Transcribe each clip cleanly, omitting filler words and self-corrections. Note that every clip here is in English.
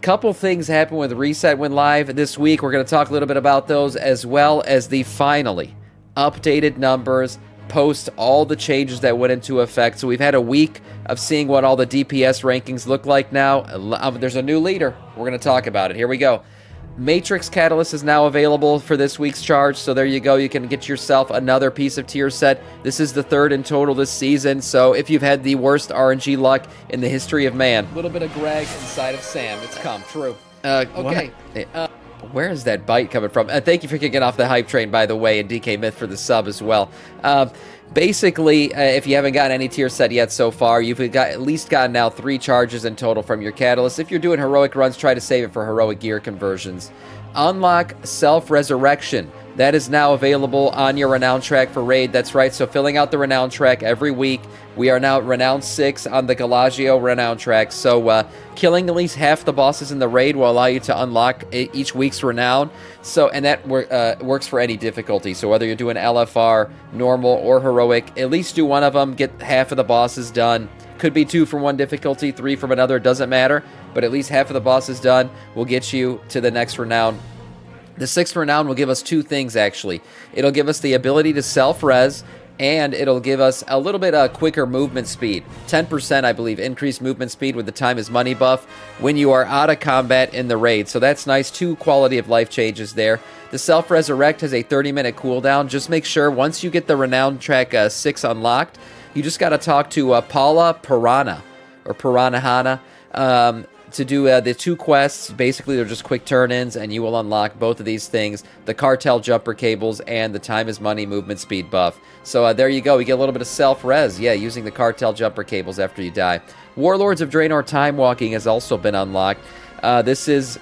Couple things happened when the reset went live this week. We're going to talk a little bit about those, as well as the finally updated numbers post all the changes that went into effect. So we've had a week of seeing what all the DPS rankings look like now. There's a new leader. We're going to talk about it. Here we go. Matrix Catalyst is now available for this week's charge, so there you go. You can get yourself another piece of tier set. This is the third in total this season, so if you've had the worst RNG luck in the history of man. A little bit of Greg inside of Sam. It's come true. Okay. Where is that bite coming from? Thank you for kicking off the hype train, by the way, and DK Myth for the sub as well. Basically, if you haven't gotten any tier set yet so far, you've at least gotten now 3 charges in total from your catalyst. If you're doing heroic runs, try to save it for heroic gear conversions. Unlock Self-Resurrection. That is now available on your Renown track for raid. That's right, so filling out the Renown track every week. We are now at Renown 6 on the Galagio Renown track, so killing at least half the bosses in the raid will allow you to unlock each week's Renown. So, and that works for any difficulty, so whether you're doing LFR, normal, or heroic, at least do one of them, get half of the bosses done. Could be 2 from one difficulty, 3 from another, doesn't matter, but at least half of the bosses done will get you to the next Renown. The 6th Renown will give us 2 things, actually. It'll give us the ability to self-res, and it'll give us a little bit quicker movement speed. 10%, I believe, increased movement speed with the time is money buff when you are out of combat in the raid. So that's nice. 2 quality of life changes there. The Self-Resurrect has a 30-minute cooldown. Just make sure once you get the Renown track 6 unlocked, you just got to talk to Paula Piranha, or Piranhana, to do the 2 quests. Basically, they're just quick turn-ins, and you will unlock both of these things, the Cartel Jumper Cables and the Time is Money movement speed buff. So there you go. We get a little bit of self-res, using the Cartel Jumper Cables after you die. Warlords of Draenor Time Walking has also been unlocked. This is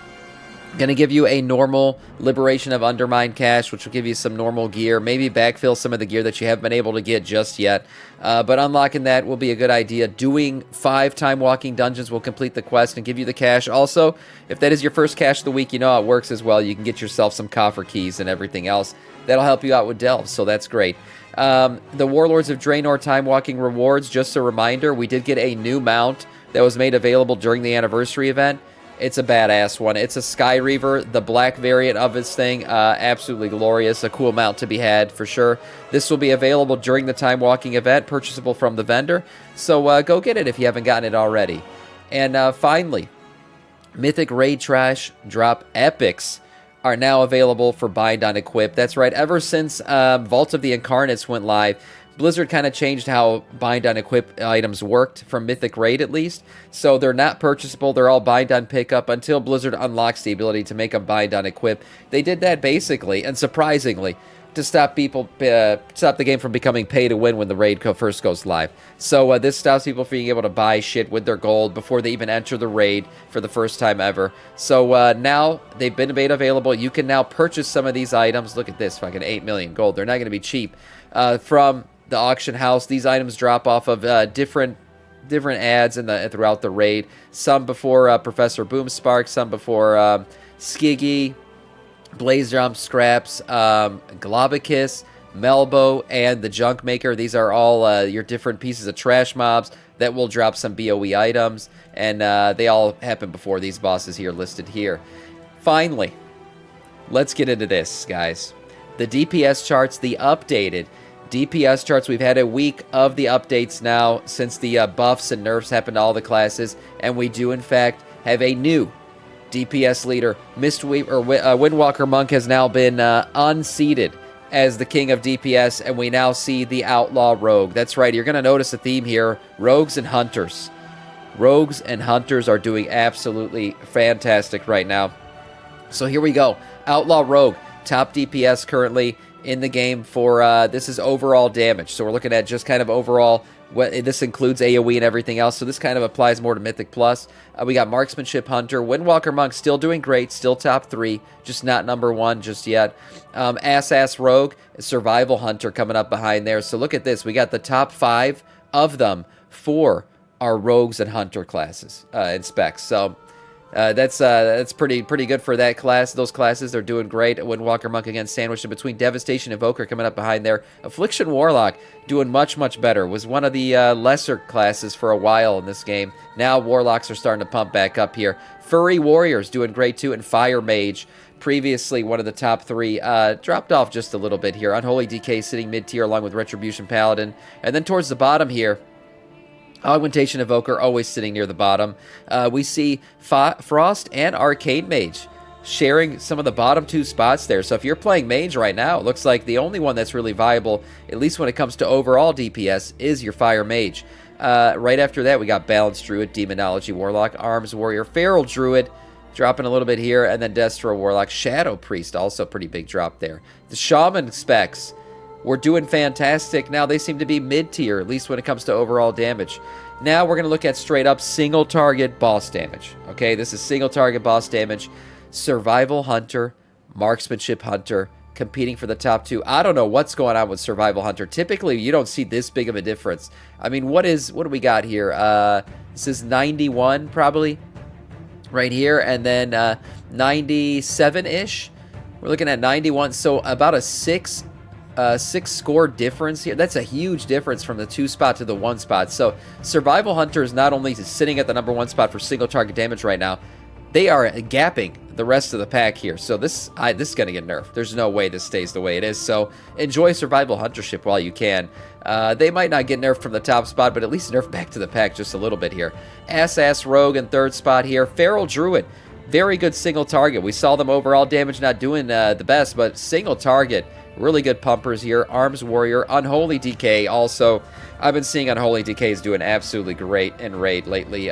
going to give you a normal Liberation of Undermine cache, which will give you some normal gear, maybe backfill some of the gear that you haven't been able to get just yet. But unlocking that will be a good idea. Doing 5 time walking dungeons will complete the quest and give you the cache. Also, if that is your first cache of the week, you know how it works as well. You can get yourself some coffer keys and everything else. That'll help you out with delves, so that's great. The Warlords of Draenor time walking rewards, just a reminder, we did get a new mount that was made available during the anniversary event. It's a badass one. It's a Sky Reaver, the black variant of this thing. Absolutely glorious. A cool mount to be had for sure. This will be available during the time walking event, purchasable from the vendor. So go get it if you haven't gotten it already. And finally, Mythic Raid Trash Drop Epics are now available for bind on equip. That's right. Ever since Vault of the Incarnates went live, Blizzard kind of changed how bind on equip items worked, from Mythic Raid at least. So they're not purchasable. They're all bind on pickup until Blizzard unlocks the ability to make them bind on equip. They did that basically, and surprisingly, to stop stop the game from becoming pay to win when the raid first goes live. So this stops people from being able to buy shit with their gold before they even enter the raid for the first time ever. So now they've been made available. You can now purchase some of these items. Look at this, fucking 8 million gold. They're not going to be cheap. From the auction house, these items drop off of different ads throughout the raid. Some before Professor Boomspark, some before Skiggy, Blaze Jump, Scraps, Globicus, Melbo, and the Junk Maker. These are all your different pieces of trash mobs that will drop some BOE items, and they all happen before these bosses here listed here. Finally, let's get into this, guys. The DPS charts, the updated DPS charts. We've had a week of the updates now since the buffs and nerfs happened to all the classes, and we do in fact have a new DPS leader. Windwalker Monk has now been unseated as the king of DPS, and we now see the Outlaw Rogue. That's right, you're going to notice a theme here: rogues and hunters. Rogues and hunters are doing absolutely fantastic right now. So here we go. Outlaw Rogue, top DPS currently in the game for, this is overall damage. So we're looking at just kind of overall, this includes AoE and everything else, so this kind of applies more to Mythic Plus. We got Marksmanship Hunter. Windwalker Monk still doing great, still top 3, just not number 1 just yet. Ass Rogue, Survival Hunter coming up behind there. So look at this, we got the top 5 of them for our Rogues and Hunter classes and specs. So That's pretty good for that class. Those classes, they're doing great. Windwalker Monk again, sandwiched in between. Devastation Invoker coming up behind there. Affliction Warlock doing much better. Was one of the lesser classes for a while in this game. Now Warlocks are starting to pump back up here. Furry Warriors doing great too, and Fire Mage, previously one of the top 3, dropped off just a little bit here. Unholy DK sitting mid-tier along with Retribution Paladin. And then towards the bottom here, Augmentation Evoker always sitting near the bottom. We see Frost and Arcade Mage sharing some of the bottom 2 spots there. So if you're playing Mage right now, it looks like the only one that's really viable, at least when it comes to overall DPS, is your Fire Mage. Right after that, we got Balanced Druid, Demonology Warlock, Arms Warrior, Feral Druid, dropping a little bit here, and then Destro Warlock, Shadow Priest, also pretty big drop there. The Shaman specs, we're doing fantastic. Now they seem to be mid-tier, at least when it comes to overall damage. Now we're going to look at straight up single target boss damage. Okay, this is single target boss damage. Survival Hunter, Marksmanship Hunter, competing for the top 2. I don't know what's going on with Survival Hunter. Typically, you don't see this big of a difference. I mean, what do we got here? This is 91 probably right here, and then 97-ish. We're looking at 91, so about a 6 score difference here. That's a huge difference from the 2 spot to the 1 spot. So Survival Hunter is not only sitting at the number 1 spot for single target damage right now, they are gapping the rest of the pack here. So this is going to get nerfed. There's no way this stays the way it is. So enjoy Survival Huntership while you can. They might not get nerfed from the top spot, but at least nerf back to the pack just a little bit here. Ass Rogue in 3rd spot here. Feral Druid, very good single target. We saw them overall damage not doing the best, but single target, really good pumpers here. Arms Warrior, Unholy DK also. I've been seeing Unholy DKs doing absolutely great in Raid lately.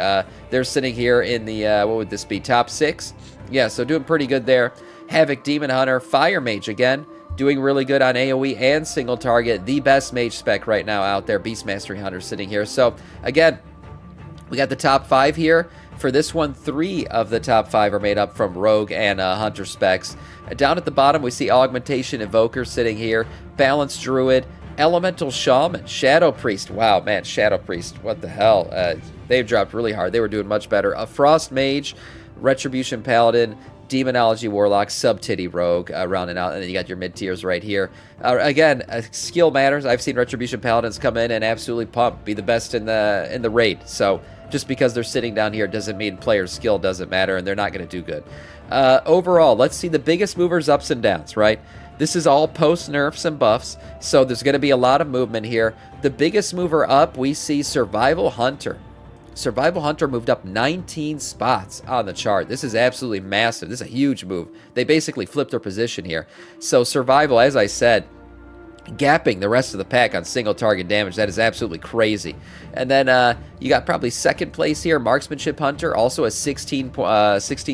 They're sitting here in the, what would this be, top 6? Yeah, so doing pretty good there. Havoc Demon Hunter, Fire Mage again, doing really good on AoE and single target. The best mage spec right now out there. Beast Mastery Hunter sitting here. So, again, we got the top 5 here. For this one, 3 of the top 5 are made up from Rogue and Hunter specs. Down at the bottom, we see Augmentation Evoker sitting here. Balanced Druid, Elemental Shaman, Shadow Priest. Wow, man, Shadow Priest, what the hell? They've dropped really hard. They were doing much better. A Frost Mage, Retribution Paladin, Demonology Warlock, Sub-Titty Rogue, rounding out, and then you got your mid-tiers right here. Again, skill matters. I've seen Retribution Paladins come in and absolutely pump, be the best in the raid. So just because they're sitting down here doesn't mean player's skill doesn't matter, and they're not going to do good. Overall, let's see the biggest movers, ups and downs, right? This is all post-nerfs and buffs, so there's going to be a lot of movement here. The biggest mover up, we see Survival Hunter. Survival Hunter moved up 19 spots on the chart. This is absolutely massive. This is a huge move. They basically flipped their position here. So Survival, as I said, gapping the rest of the pack on single target damage. That is absolutely crazy. And then you got probably 2nd place here, Marksmanship Hunter, also a 16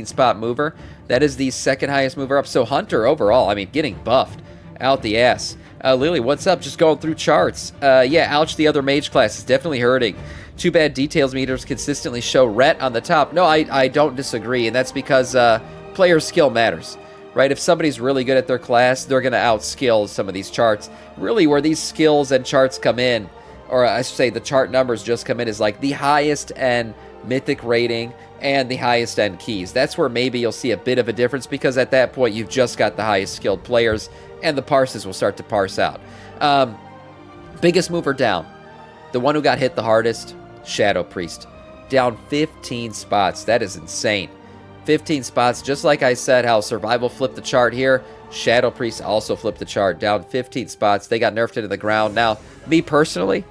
spot mover. That is the 2nd highest mover up. So Hunter overall, I mean, getting buffed out the ass. Lily, what's up? Just going through charts. Yeah, ouch, the other mage class is definitely hurting. Too bad details meters consistently show ret on the top. No, I don't disagree, and that's because player skill matters. Right, if somebody's really good at their class, they're going to outskill some of these charts. Really, where these skills and charts come in, or I should say the chart numbers just come in, is like the highest end mythic rating and the highest end keys. That's where maybe you'll see a bit of a difference, because at that point you've just got the highest skilled players and the parses will start to parse out. Biggest mover down, the one who got hit the hardest, Shadow Priest, down 15 spots. That is insane. 15 spots, just like I said, how Survival flipped the chart here, Shadow Priest also flipped the chart, down 15 spots. They got nerfed into the ground. Now, me personally,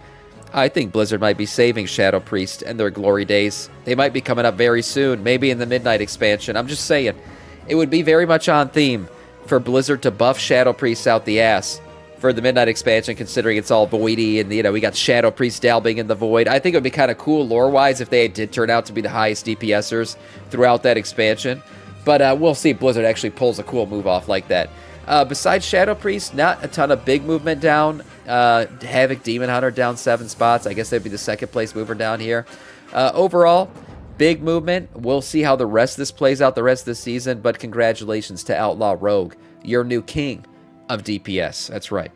I think Blizzard might be saving Shadow Priest and their glory days. They might be coming up very soon, maybe in the Midnight expansion. I'm just saying, it would be very much on theme for Blizzard to buff Shadow Priest out the ass for the Midnight expansion, considering it's all voidy, and we got Shadow Priest dalbing in the void. I think it would be kind of cool lore-wise if they did turn out to be the highest DPSers throughout that expansion. But we'll see if Blizzard actually pulls a cool move off like that. Besides Shadow Priest, not a ton of big movement down. Havoc Demon Hunter down 7 spots. I guess that'd be the 2nd place mover down here. Overall, big movement. We'll see how the rest of this plays out the rest of the season, but congratulations to Outlaw Rogue, your new king of DPS. That's right.